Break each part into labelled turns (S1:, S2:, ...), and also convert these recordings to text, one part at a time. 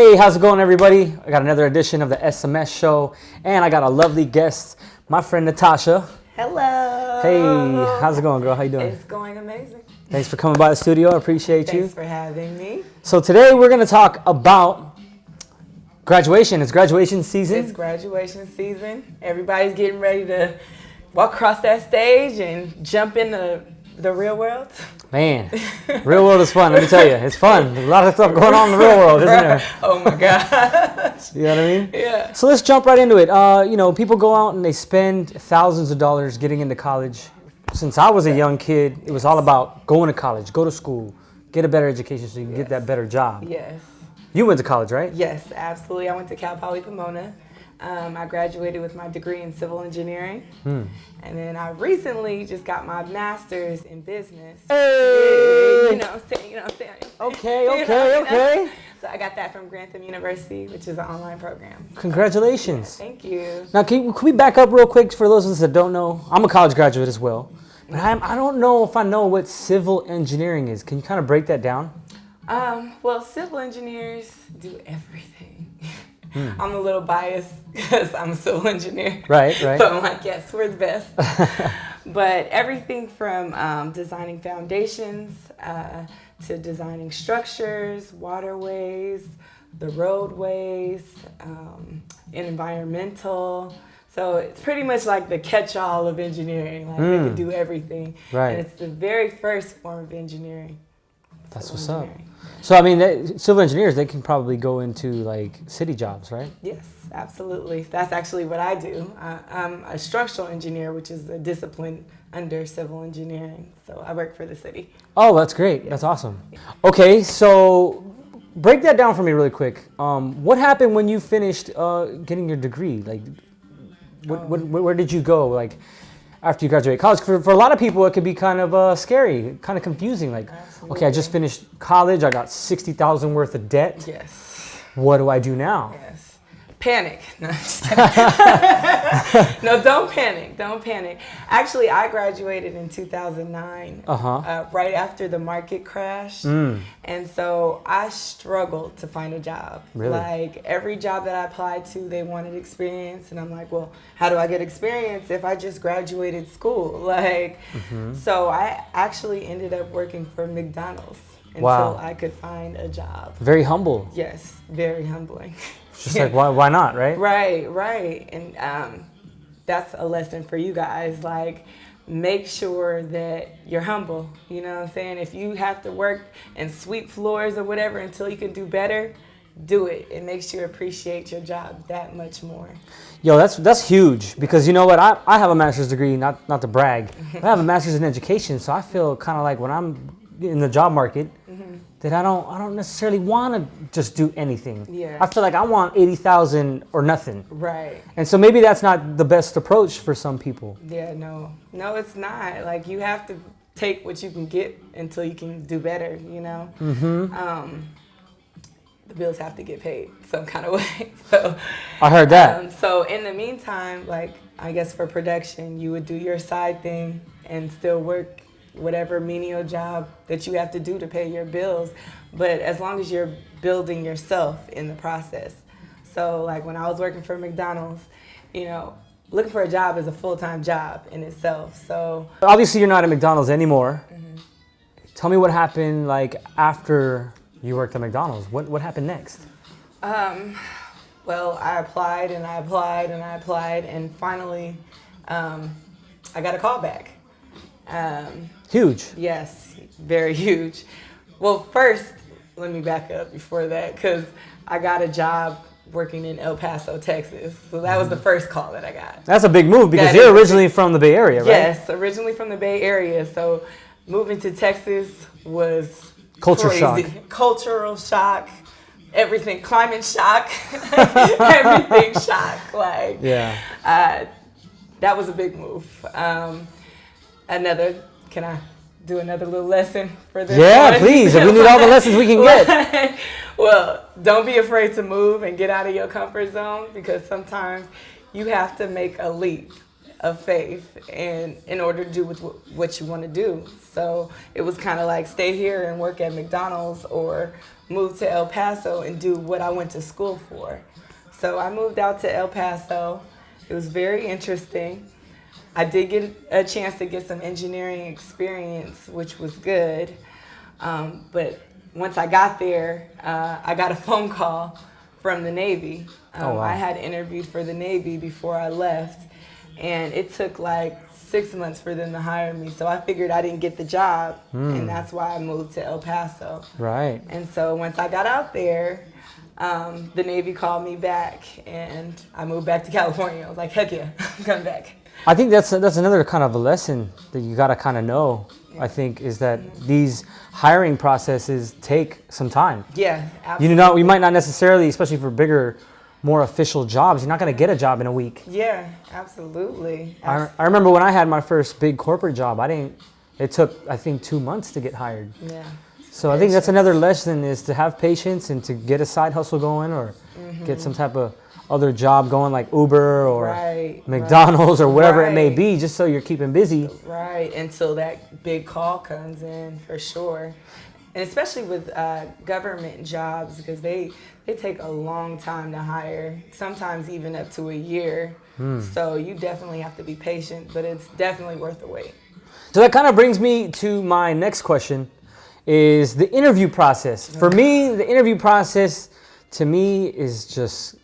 S1: Hey, how's it going, everybody? I got another edition of the SMS Show, and I got a lovely guest, my friend Natasha.
S2: Hello.
S1: Hey, how's it going, girl? How you doing?
S2: It's going amazing.
S1: Thanks for coming by the studio. I appreciate you.
S2: Thanks for having me.
S1: So today we're going to talk about graduation. It's graduation season.
S2: It's graduation season. Everybody's getting ready to walk across that stage and jump into the real world.
S1: Man, real world is fun. Let me tell you, it's fun. There's a lot of stuff going on in the real world, isn't there?
S2: Oh my gosh.
S1: You know what I mean?
S2: Yeah.
S1: So let's jump right into it. People go out and they spend thousands of dollars getting into college. Since I was a young kid, it was all about going to college, go to school, get a better education so you can get that better job.
S2: Yes.
S1: You went to college, right?
S2: Yes, absolutely. I went to Cal Poly Pomona. I graduated with my degree in civil engineering. And then I recently just got my master's in business.
S1: Hey!
S2: You know what I'm saying?
S1: Okay.
S2: So I got that from Grantham University, which is an online program.
S1: Congratulations.
S2: Thank you.
S1: Now, can we back up real quick for those of us that don't know? I'm a college graduate as well. But I don't know if I know what civil engineering is. Can you kind of break that down?
S2: Well, civil engineers do everything. I'm a little biased because I'm a civil engineer.
S1: Right.
S2: So I'm like, yes, we're the best. But everything from designing foundations to designing structures, waterways, the roadways, environmental. So it's pretty much like the catch-all of engineering. Like they can do everything.
S1: Right.
S2: And it's the very first form of engineering.
S1: That's what's up. So, I mean, civil engineers, they can probably go into, like, city jobs, right?
S2: Yes, absolutely. That's actually what I do. I'm a structural engineer, which is a discipline under civil engineering. So I work for the city.
S1: Oh, that's great. Yes. That's awesome. Okay, so break that down for me really quick. What happened when you finished getting your degree? Like, where did you go? Like, after you graduate college, for a lot of people, it could be kind of scary, kind of confusing. Like, absolutely. Okay, I just finished college. I got $60,000 worth of debt.
S2: Yes.
S1: What do I do now?
S2: Yes. Panic. No, no, don't panic. Don't panic. Actually, I graduated in 2009, right after the market crashed. And so I struggled to find a job.
S1: Really?
S2: Like every job that I applied to, they wanted experience. And I'm like, well, how do I get experience if I just graduated school? Like, so I actually ended up working for McDonald's until I could find a job.
S1: Very humble.
S2: Yes, very humbling.
S1: Just like, why not, right?
S2: Right. And that's a lesson for you guys. Like, make sure that you're humble. You know what I'm saying? If you have to work and sweep floors or whatever until you can do better, do it. It makes you appreciate your job that much more.
S1: Yo, that's huge, because you know what? I have a master's degree, not to brag. I have a master's in education, so I feel kind of like when I'm in the job market, that I don't necessarily want to just do anything.
S2: Yeah.
S1: I feel like I want 80,000 or nothing.
S2: Right.
S1: And so maybe that's not the best approach for some people.
S2: Yeah, no, it's not. Like, you have to take what you can get until you can do better, you know? The bills have to get paid some kind of way. So
S1: I heard that.
S2: So in the meantime, like, I guess for production, you would do your side thing and still work whatever menial job that you have to do to pay your bills, but as long as you're building yourself in the process. So like when I was working for McDonald's, looking for a job is a full-time job in itself. So
S1: obviously you're not at McDonald's anymore. Tell me what happened like after you worked at McDonald's. What happened next?
S2: Well, I applied and finally I got a call back.
S1: Huge.
S2: Yes, very huge. Well, first, let me back up before that, because I got a job working in El Paso, Texas. So that was the first call that I got.
S1: That's a big move, because you're originally from the Bay Area, right?
S2: Yes, originally from the Bay Area. So moving to Texas was crazy. Cultural shock, everything, climate shock, everything shock. Like, that was a big move. Can I do another little lesson for this?
S1: Yeah,
S2: one?
S1: please. We need all the lessons we can get.
S2: Well, don't be afraid to move and get out of your comfort zone, because sometimes you have to make a leap. of faith, and in order to do with what you want to do. So it was kind of like stay here and work at McDonald's, or move to El Paso and do what I went to school for. So I moved out to El Paso. It was very interesting. I did get a chance to get some engineering experience, which was good. But once I got there, I got a phone call from the Navy.
S1: Oh, wow.
S2: I had interviewed for the Navy before I left, and it took like 6 months for them to hire me. So I figured I didn't get the job, and that's why I moved to El Paso.
S1: Right.
S2: And so once I got out there, the Navy called me back, and I moved back to California. I was like, heck yeah, I'm coming back.
S1: I think that's another kind of a lesson that you got to kind of know. I think is that these hiring processes take some time.
S2: Yeah, absolutely.
S1: You might not necessarily, especially for bigger, more official jobs, you're not going to get a job in a week.
S2: Yeah, absolutely.
S1: I remember when I had my first big corporate job, it took, I think, 2 months to get hired.
S2: Yeah.
S1: So I think that's another lesson, is to have patience and to get a side hustle going, or get some type of other job going, like Uber or McDonald's or whatever it may be, just so you're keeping busy.
S2: Right, until that big call comes in, for sure. And especially with government jobs, because they take a long time to hire, sometimes even up to a year. So you definitely have to be patient, but it's definitely worth the wait.
S1: So that kind of brings me to my next question, is the interview process. For me, the interview process, to me, is just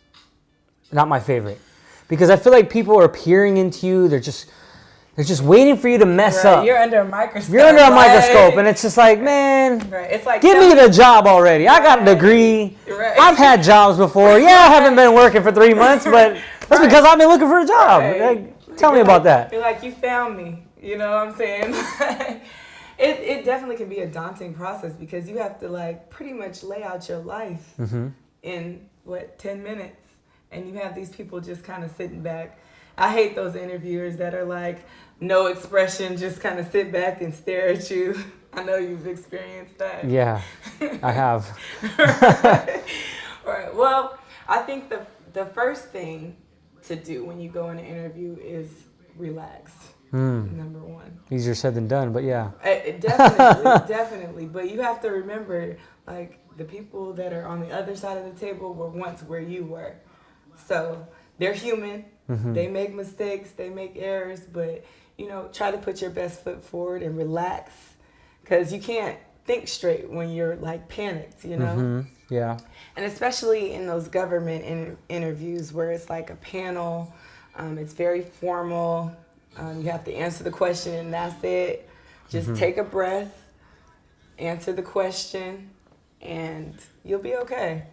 S1: not my favorite, because I feel like people are peering into you. They're just waiting for you to mess up.
S2: You're under a microscope.
S1: You're under a microscope, and it's just like, man,
S2: it's like,
S1: give me the job already. I got a degree. I've had jobs before. Yeah, I haven't been working for 3 months, but that's because I've been looking for a job. Like, tell me about that.
S2: You're like, you found me. You know what I'm saying? It definitely can be a daunting process, because you have to like pretty much lay out your life in 10 minutes, and you have these people just kind of sitting back. I hate those interviewers that are like no expression, just kind of sit back and stare at you. I know you've experienced that.
S1: Yeah, I have.
S2: Right. Well, I think the first thing to do when you go in an interview is relax. Number one.
S1: Easier said than done, but yeah.
S2: Definitely. But you have to remember, like, the people that are on the other side of the table were once where you were. So they're human. They make mistakes. They make errors. But, try to put your best foot forward and relax. Because you can't think straight when you're, like, panicked,
S1: Yeah.
S2: And especially in those government interviews where it's like a panel. It's very formal. You have to answer the question, and that's it. Just take a breath, answer the question, and you'll be okay.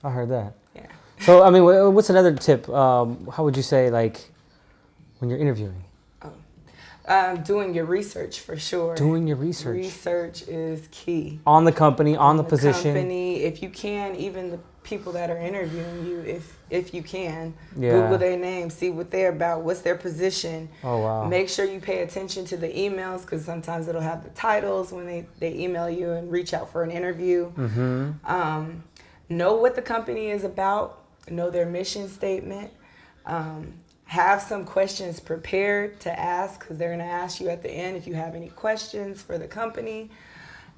S1: I heard that.
S2: Yeah.
S1: So, I mean, what's another tip? How would you say, like, when you're interviewing?
S2: Doing your research, for sure.
S1: Doing your research.
S2: Research is key.
S1: On the company, on the position.
S2: Company, if you can, even the people that are interviewing you, if you can,
S1: Yeah.
S2: Google their name, see what they're about, what's their position.
S1: Oh, wow.
S2: Make sure you pay attention to the emails, because sometimes it'll have the titles when they email you and reach out for an interview. Know what the company is about. Know their mission statement. Have some questions prepared to ask, because they're going to ask you at the end if you have any questions for the company.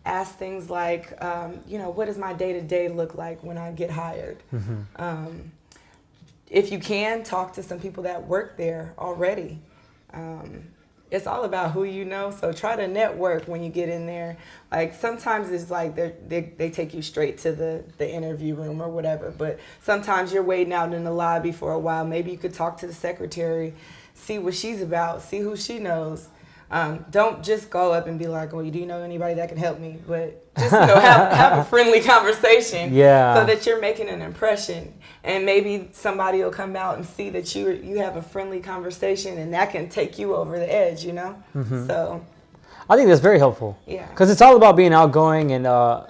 S2: Ask things like, what does my day-to-day look like when I get hired? If you can, talk to some people that work there already. It's all about who you know, so try to network when you get in there. Like, sometimes it's like they take you straight to the interview room or whatever, but sometimes you're waiting out in the lobby for a while. Maybe you could talk to the secretary, see what she's about, see who she knows. Don't just go up and be like, "Oh, do you know anybody that can help me?" But just have a friendly conversation, so that you're making an impression, and maybe somebody will come out and see that you have a friendly conversation, and that can take you over the edge, So,
S1: I think that's very helpful.
S2: Yeah,
S1: because it's all about being outgoing, and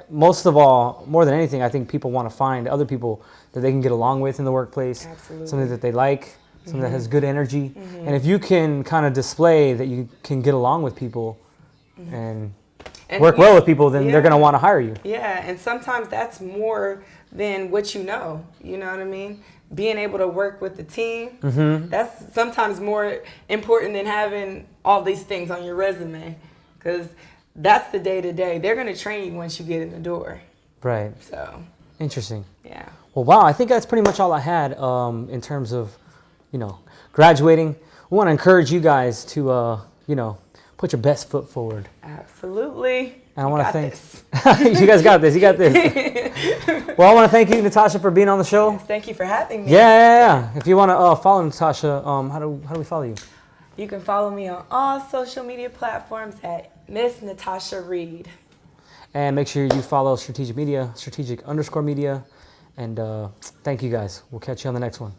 S1: most of all, more than anything, I think people want to find other people that they can get along with in the workplace.
S2: Absolutely.
S1: Something that they like. Something that has good energy. And if you can kind of display that you can get along with people and work well with people, then they're going to want to hire you.
S2: Yeah, and sometimes that's more than what you know. You know what I mean? being able to work with the team, that's sometimes more important than having all these things on your resume, because that's the day-to-day. They're going to train you once you get in the door.
S1: Right.
S2: So.
S1: Interesting.
S2: Yeah.
S1: Well, wow, I think that's pretty much all I had in terms of, graduating. We want to encourage you guys to, put your best foot forward.
S2: Absolutely.
S1: And I want to thank you guys got this. You got this. Well, I want to thank you, Natasha, for being on the show.
S2: Yes, thank you for having me.
S1: Yeah. If you want to follow Natasha, how do we follow you?
S2: You can follow me on all social media platforms at Miss Natasha Reed.
S1: And make sure you follow Strategic Media, Strategic_Media. And thank you guys. We'll catch you on the next one.